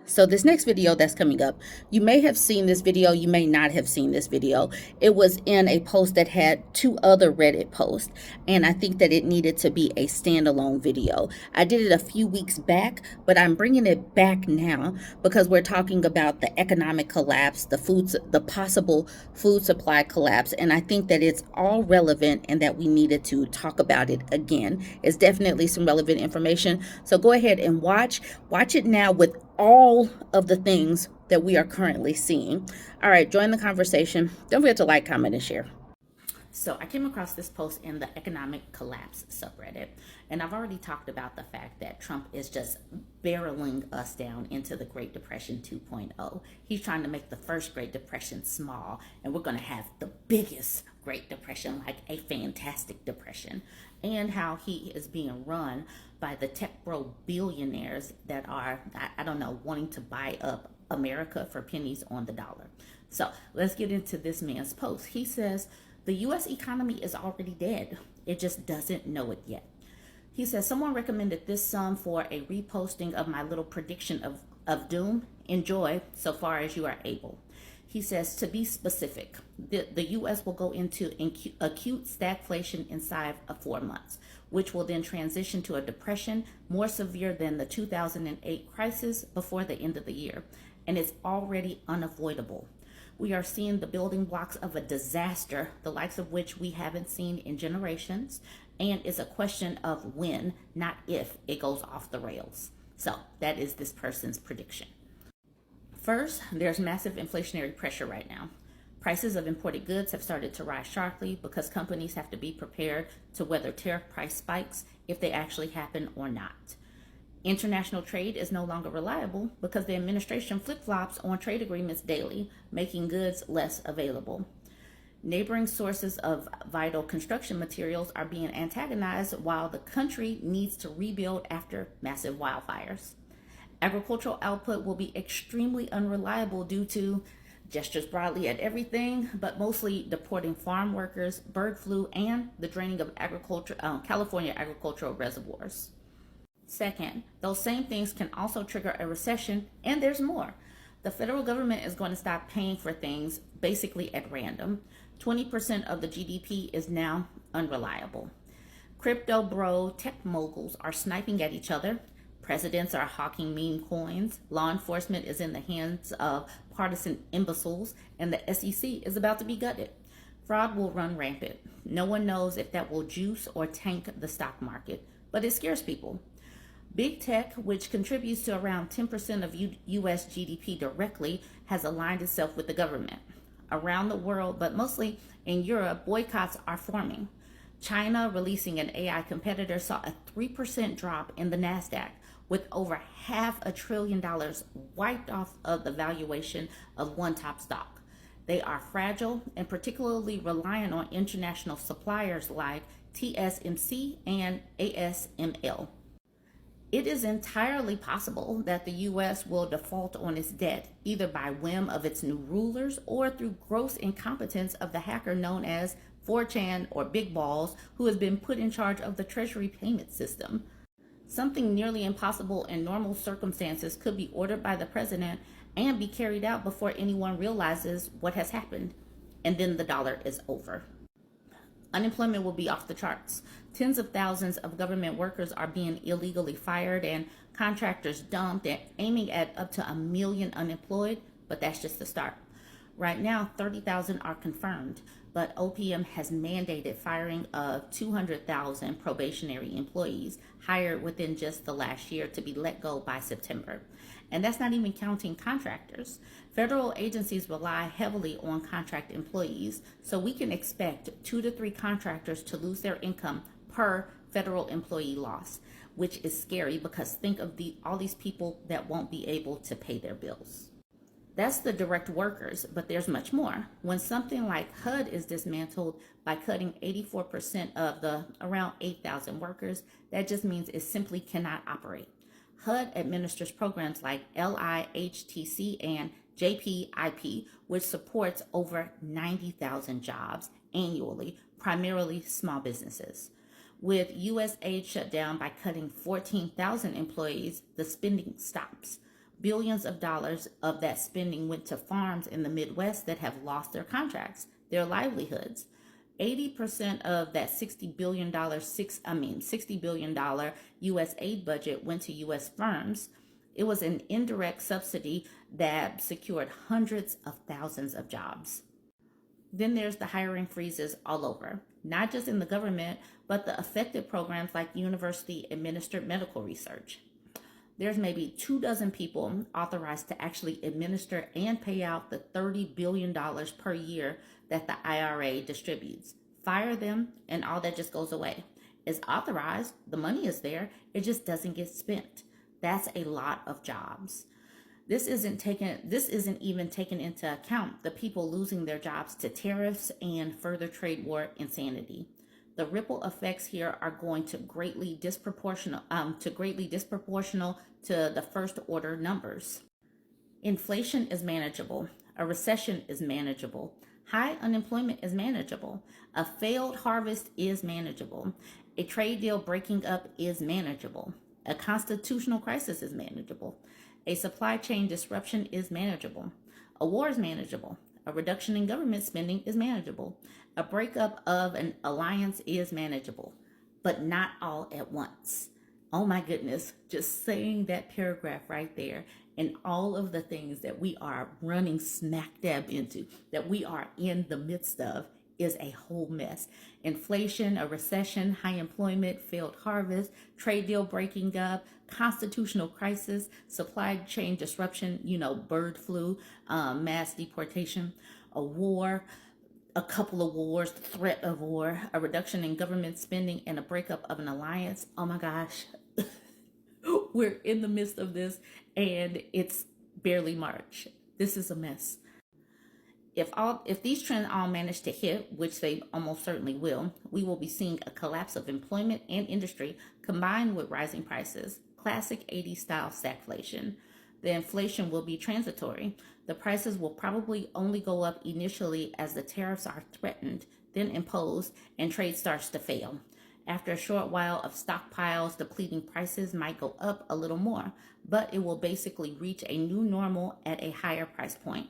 So this next video that's coming up, you may have seen this video, you may not have seen this video. It was in a post that had two other Reddit posts, and I think that it needed to be a standalone video. I did it a few weeks back, but I'm bringing it back now because we're talking about the economic collapse, the possible food supply collapse, and I think that it's all relevant and that we needed to talk about it again. It's definitely some relevant information. So go ahead and watch it now with all of the things that we are currently seeing. All right, join the conversation. Don't forget to like, comment, and share. So I came across this post in the economic collapse subreddit, and I've already talked about the fact that Trump is just barreling us down into the Great Depression 2.0. He's trying to make the first Great Depression small, and we're going to have the biggest Great Depression, like a fantastic depression, and how he is being run by the tech bro billionaires that are, I don't know, wanting to buy up America for pennies on the dollar. So let's get into this man's post. He says, the U.S. economy is already dead. It just doesn't know it yet. He says, someone recommended this sum for a reposting of my little prediction of doom. Enjoy so far as you are able. He says, to be specific, the U.S. will go into acute stagflation inside of 4 months, which will then transition to a depression more severe than the 2008 crisis before the end of the year. And it's already unavoidable. We are seeing the building blocks of a disaster, the likes of which we haven't seen in generations, and it's a question of when, not if, it goes off the rails. So that is this person's prediction. First, there's massive inflationary pressure right now. Prices of imported goods have started to rise sharply because companies have to be prepared to weather tariff price spikes if they actually happen or not. International trade is no longer reliable because the administration flip-flops on trade agreements daily, making goods less available. Neighboring sources of vital construction materials are being antagonized while the country needs to rebuild after massive wildfires. Agricultural output will be extremely unreliable due to gestures broadly at everything, but mostly deporting farm workers, bird flu, and the draining of California agricultural reservoirs. Second, those same things can also trigger a recession, and there's more. The federal government is going to stop paying for things basically at random. 20% of the GDP is now unreliable. Crypto bro tech moguls are sniping at each other. Presidents are hawking meme coins. Law enforcement is in the hands of partisan imbeciles, and the SEC is about to be gutted. Fraud will run rampant. No one knows if that will juice or tank the stock market, but it scares people. Big tech, which contributes to around 10% of U.S. GDP directly, has aligned itself with the government. Around the world, but mostly in Europe, boycotts are forming. China, releasing an AI competitor, saw a 3% drop in the NASDAQ, with over $500 billion wiped off of the valuation of one top stock. They are fragile and particularly reliant on international suppliers like TSMC and ASML. It is entirely possible that the U.S. will default on its debt, either by whim of its new rulers or through gross incompetence of the hacker known as 4chan or Big Balls, who has been put in charge of the Treasury payment system. Something nearly impossible in normal circumstances could be ordered by the president and be carried out before anyone realizes what has happened, and then the dollar is over. Unemployment will be off the charts. Tens of thousands of government workers are being illegally fired and contractors dumped and aiming at up to 1 million unemployed, but that's just the start. Right now, 30,000 are confirmed, but OPM has mandated firing of 200,000 probationary employees hired within just the last year to be let go by September. And that's not even counting contractors. Federal agencies rely heavily on contract employees, so we can expect 2 to 3 contractors to lose their income per federal employee loss, which is scary because think of all these people that won't be able to pay their bills. That's the direct workers, but there's much more. When something like HUD is dismantled by cutting 84% of the around 8,000 workers, that just means it simply cannot operate. HUD administers programs like LIHTC and JPIP, which supports over 90,000 jobs annually, primarily small businesses. With U.S. aid shut down by cutting 14,000 employees, the spending stops. Billions of dollars of that spending went to farms in the Midwest that have lost their contracts, their livelihoods. 80% of that $60 billion US aid budget went to US firms. It was an indirect subsidy that secured hundreds of thousands of jobs. Then there's the hiring freezes all over, not just in the government, but the affected programs like university administered medical research. There's maybe 24 people authorized to actually administer and pay out the $30 billion per year that the IRA distributes. Fire them and all that just goes away. It's authorized, the money is there, it just doesn't get spent. That's a lot of jobs. This isn't even taken into account the people losing their jobs to tariffs and further trade war insanity. The ripple effects here are going to greatly disproportional to the first order numbers. Inflation is manageable. A recession is manageable. High unemployment is manageable. A failed harvest is manageable. A trade deal breaking up is manageable. A constitutional crisis is manageable. A supply chain disruption is manageable. A war is manageable. A reduction in government spending is manageable. A breakup of an alliance is manageable, but not all at once. Oh my goodness, just saying that paragraph right there and all of the things that we are running smack dab into, that we are in the midst of, is a whole mess. Inflation, a recession, high employment, failed harvest, trade deal breaking up, constitutional crisis, supply chain disruption, bird flu, mass deportation, a war, a couple of wars, threat of war, a reduction in government spending, and a breakup of an alliance. Oh my gosh. We're in the midst of this and it's barely March. This is a mess. If these trends all manage to hit, which they almost certainly will, we will be seeing a collapse of employment and industry combined with rising prices. Classic 80s style stagflation. The inflation will be transitory. The prices will probably only go up initially as the tariffs are threatened, then imposed, and trade starts to fail. After a short while of stockpiles depleting, prices might go up a little more, but it will basically reach a new normal at a higher price point.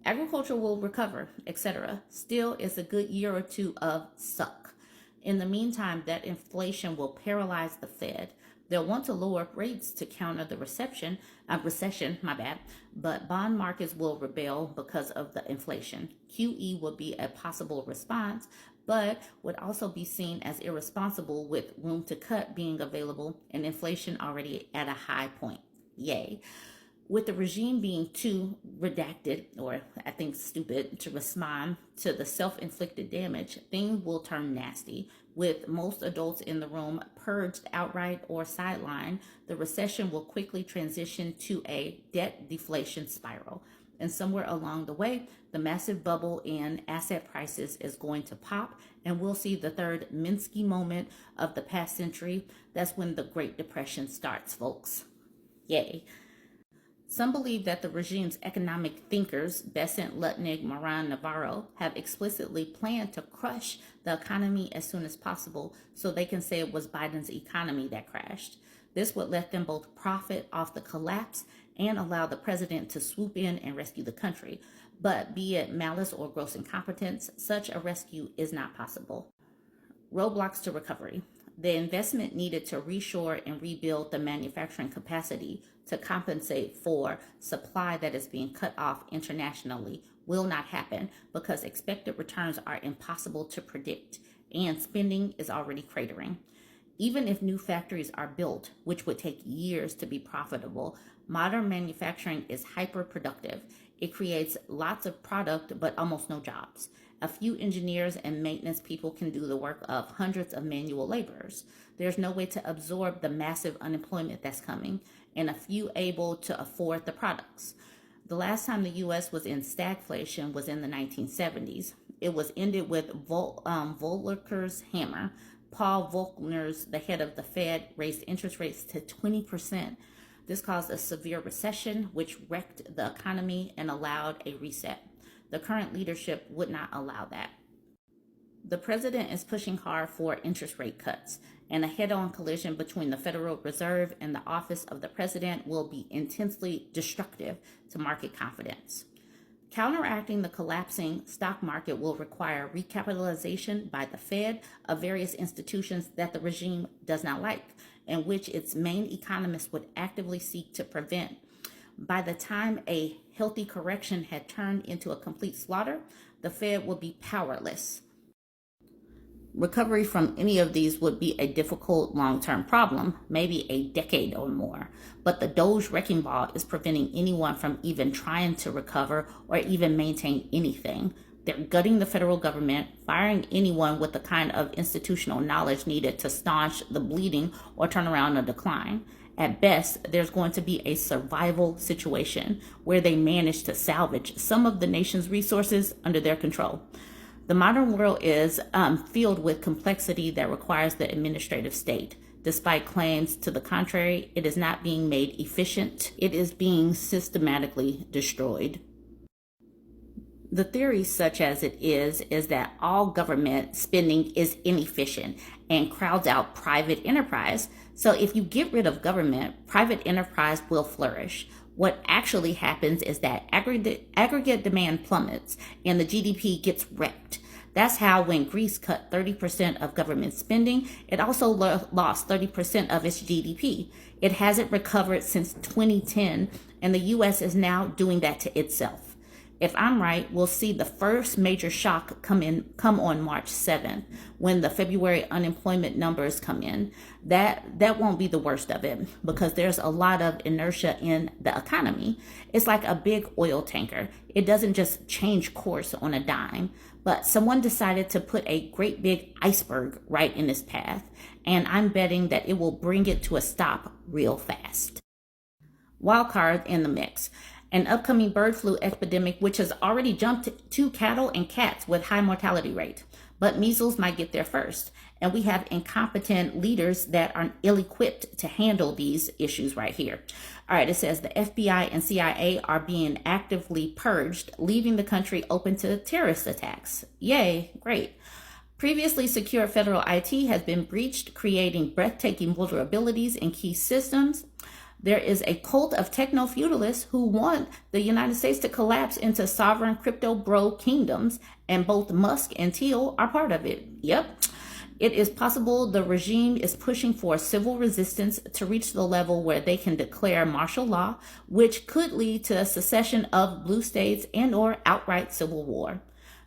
Agriculture will recover, etc. Still, it's a good year or two of suck. In the meantime, that inflation will paralyze the Fed. They'll want to lower rates to counter the recession, but bond markets will rebel because of the inflation. QE will be a possible response, but would also be seen as irresponsible with room to cut being available and inflation already at a high point. Yay. With the regime being too redacted, or I think stupid, to respond to the self-inflicted damage, things will turn nasty. With most adults in the room purged outright or sidelined, the recession will quickly transition to a debt deflation spiral. And somewhere along the way, the massive bubble in asset prices is going to pop, and we'll see the third Minsky moment of the past century. That's when the Great Depression starts, folks. Yay. Some believe that the regime's economic thinkers, Besant, Lutnick, Moran, Navarro, have explicitly planned to crush the economy as soon as possible so they can say it was Biden's economy that crashed. This would let them both profit off the collapse and allow the president to swoop in and rescue the country. But be it malice or gross incompetence, such a rescue is not possible. Roadblocks to recovery. The investment needed to reshore and rebuild the manufacturing capacity to compensate for supply that is being cut off internationally will not happen because expected returns are impossible to predict and spending is already cratering. Even if new factories are built, which would take years to be profitable, modern manufacturing is hyper-productive. It creates lots of product, but almost no jobs. A few engineers and maintenance people can do the work of hundreds of manual laborers. There's no way to absorb the massive unemployment that's coming, and a few able to afford the products. The last time the U.S. was in stagflation was in the 1970s. It was ended with Volcker's hammer. Paul Volcker, the head of the Fed, raised interest rates to 20%. This caused a severe recession, which wrecked the economy and allowed a reset. The current leadership would not allow that. The president is pushing hard for interest rate cuts, and a head-on collision between the Federal Reserve and the office of the president will be intensely destructive to market confidence. Counteracting the collapsing stock market will require recapitalization by the Fed of various institutions that the regime does not like, and which its main economists would actively seek to prevent. By the time a healthy correction had turned into a complete slaughter, the Fed would be powerless. Recovery from any of these would be a difficult long-term problem, maybe a decade or more. But the Doge wrecking ball is preventing anyone from even trying to recover or even maintain anything. They're gutting the federal government, firing anyone with the kind of institutional knowledge needed to staunch the bleeding or turn around a decline. At best, there's going to be a survival situation where they manage to salvage some of the nation's resources under their control. The modern world is filled with complexity that requires the administrative state. Despite claims to the contrary, it is not being made efficient. It is being systematically destroyed. The theory, such as it is that all government spending is inefficient and crowds out private enterprise. So if you get rid of government, private enterprise will flourish. What actually happens is that aggregate demand plummets and the GDP gets wrecked. That's how when Greece cut 30% of government spending, it also lost 30% of its GDP. It hasn't recovered since 2010, and the US is now doing that to itself. If I'm right, we'll see the first major shock come on March 7th when the February unemployment numbers come in. That won't be the worst of it because there's a lot of inertia in the economy. It's like a big oil tanker. It doesn't just change course on a dime, but someone decided to put a great big iceberg right in its path, and I'm betting that it will bring it to a stop real fast. Wild card in the mix. An upcoming bird flu epidemic, which has already jumped to cattle and cats with high mortality rate. But measles might get there first. And we have incompetent leaders that are ill-equipped to handle these issues right here. All right, it says the FBI and CIA are being actively purged, leaving the country open to terrorist attacks. Yay, great. Previously secure federal IT has been breached, creating breathtaking vulnerabilities in key systems. There is a cult of techno-feudalists who want the United States to collapse into sovereign crypto bro kingdoms, and both Musk and Thiel are part of it. Yep. It is possible the regime is pushing for civil resistance to reach the level where they can declare martial law, which could lead to a secession of blue states and or outright civil war.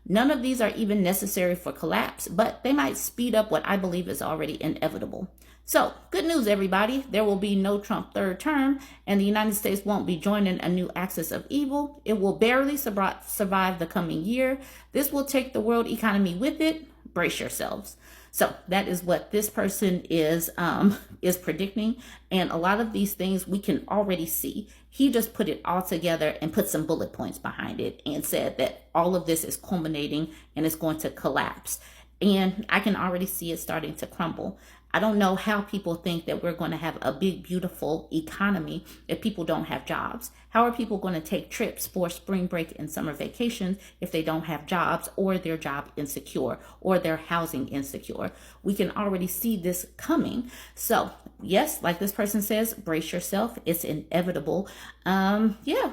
None of these are even necessary for collapse, but they might speed up what I believe is already inevitable. So, good news, everybody. There will be no Trump third term, and the United States won't be joining a new axis of evil. It will barely survive the coming year. This will take the world economy with it. Brace yourselves. So that is what this person is predicting. And a lot of these things we can already see. He just put it all together and put some bullet points behind it and said that all of this is culminating and it's going to collapse. And I can already see it starting to crumble. I don't know how people think that we're going to have a big, beautiful economy if people don't have jobs. How are people going to take trips for spring break and summer vacations if they don't have jobs, or they're job insecure, or they're housing insecure? We can already see this coming. So yes, like this person says, brace yourself. It's inevitable. Yeah,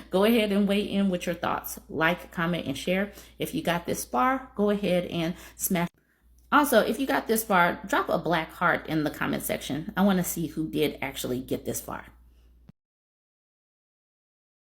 go ahead and weigh in with your thoughts. Like, comment, and share. If you got this far, go ahead and smash. Also, if you got this far, drop a black heart in the comment section. I want to see who did actually get this far.